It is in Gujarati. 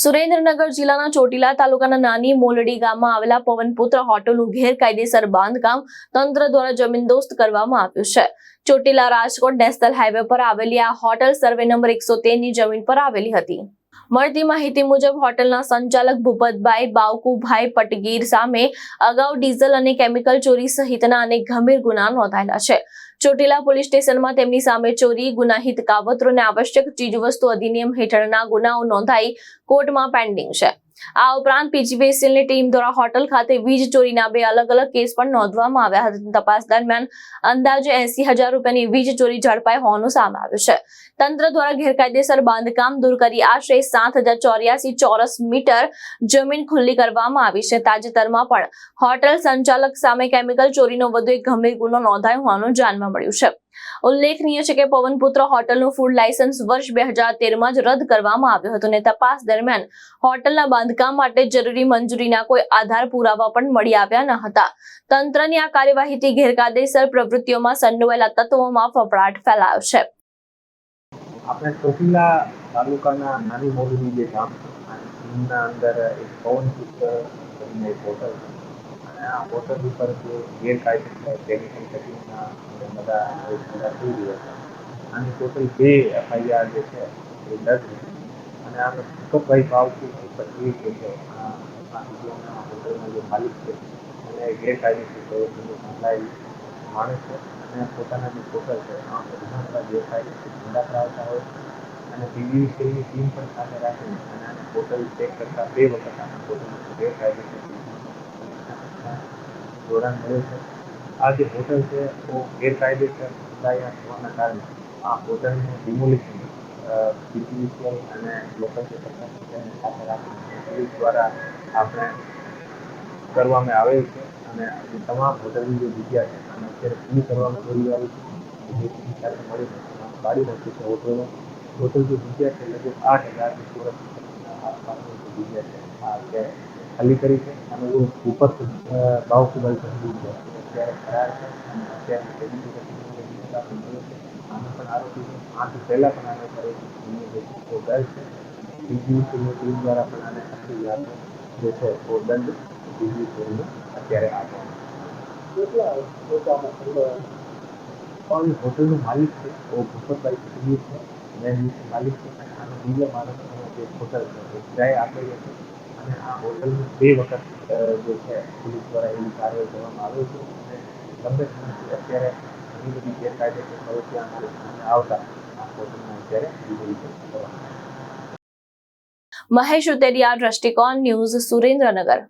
સુરેન્દ્રનગર જિલ્લાના ચોટીલા તાલુકાના નાની મોલડી ગામમાં આવેલા પવનપુત્ર હોટલનું ગેરકાયદેસર બાંધકામ તંત્ર દ્વારા જમીનદોસ્ત કરવામાં આવ્યું છે। ચોટીલા રાજકોટ નેશનલ હાઈવે પર આવેલી આ હોટલ સર્વે નંબર 113 ની જમીન પર આવેલી હતી। મળતી માહિતી મુજબ હોટલના સંચાલક ભૂપતભાઈ બાવકુભાઈ પટગીર સામે અગાઉ ડીઝલ અને કેમિકલ ચોરી સહિતના અનેક ગંભીર ગુના નોંધાયેલા છે। ચોટીલા પોલીસ સ્ટેશનમાં તેમની સામે ચોરી, ગુનાહિત કાવતરો અને આવશ્યક ચીજવસ્તુ અધિનિયમ હેઠળના ગુનાઓ નોંધાઈ કોર્ટમાં પેન્ડિંગ છે। આ ઉપરાંત પીજીવીસીએલની ટીમ દ્વારા હોટલ ખાતે વીજ ચોરીના 2 અલગ અલગ કેસ પણ નોંધવામાં આવ્યા હતા। તપાસ દરમિયાન અંદાજે 80,000 રૂપિયાની વીજ ચોરી ઝડપાઈ હોવાનું સામે આવ્યું છે। તંત્ર દ્વારા ગેરકાયદેસર બાંધકામ દૂર કરી આશરે 7,084 ચોરસ મીટર જમીન ખુલ્લી કરવામાં આવી છે। તાજેતરમાં પણ હોટલ સંચાલક સામે કેમિકલ ચોરીનો વધુ એક ગંભીર ગુનો નોંધાયો હોવાનું જાણવા મળ્યું છે। ઉલ્લેખનીય છે કે પવનપુત્ર હોટલનું ફૂડ લાયસન્સ વર્ષ 2013માં જ રદ કરવામાં આવ્યું હતું અને તપાસ દરમિયાન હોટલના બાંધકામ માટે જરૂરી મંજૂરીના કોઈ આધાર પુરાવા પણ મળી આવ્યા ન હતા। તંત્રની આ કાર્યવાહીથી ગેરકાયદેસર પ્રવૃત્તિઓમાં સંડોવાયેલા તત્વોમાં ફફડાટ ફેલાયો છે। આપણે ચોટીલા તાલુકાના નાની મોલડી જે ગામ એમના અંદર એક પવનપુત્ર કરીને એક હોટલ અને આ હોટલ ઉપર જે ગેરકાયદેસર કેમિકલ કટિંગના બધા ધંધા થઈ રહ્યા હતા અને ટોટલ 2 FIR જે છે એ દર્જ અને આપણે ભૂપતભાઈ બાવકુભાઈ પટગીર જે છે આ હોટલના જે માલિક છે અને ગેરકાયદેસર પ્રવૃત્તિને સંકળાયેલ માણસ છે અને પોતાના જે હોટલ છે આ ઘણા બધા ગેરકાયદેસર ધંધા કરાવતા હોય અને પીજીવીસીએલની ટીમ પણ સાથે રાખીને અને આને હોટલ ચેક કરતા 2 વખત આના હોટલમાં ગેરકાયદેસર જોડાણ મળ્યું છે। આ જે હોટલ છે એ ગેરકાયદેસર બંધાયા હોવાના કારણે આ હોટલનું ડિમોલિશન પીજીવીસીએલ અને લોકલ જે પ્રશાસન છે એને સાથે રાખીને પોલીસ દ્વારા આપણે કરવામાં આવેલ છે અને તમામ હોટલની જે જગ્યા છે અને અત્યારે સીલ કરવામાં આવી આવી છે જેથી સાથે મળીને બાળી નાખી છે હોટલ જે જગ્યા છે લગભગ 8,000 ચોરસ મીટરના આસપાસની જે જગ્યા છે આ અત્યારે ખાલી કરી છે અને ભૂપત બાવકુભાઈ પટગીર છે અત્યારે ફરાર છે અને અત્યારે કેમિકલ આનો પણ આરોપી છે। આથી પહેલાં પણ આને કરે છે દર્જ છે। પીજીવીસીએલની ટીમ દ્વારા પણ આને 80,000 જે છે એ દંડ પીજીવીસીએલને અત્યારે આપવાનો પણ હોટલનો માલિક છે એ ભૂપતભાઈ પટગીર છે મેન માલિક છે અને આનો બીજો માણસનો જે હોટલ છે એ કિરાએ આપેલો છે અને આ હોટલનું 2 વખત જે છે પોલીસ દ્વારા એવી કાર્યવાહી કરવામાં આવે છે અને લંબે સમયથી અત્યારે ઘણી બધી ગેરકાયદેસર પ્રવૃત્તિ સામે આવતા આ હોટલમાં અત્યારે ડિમોલિશન કરવામાં આવે છે। મહેશ ઉતેરિયા, દ્રષ્ટિકોણ ન્યૂઝ, સુરેન્દ્રનગર।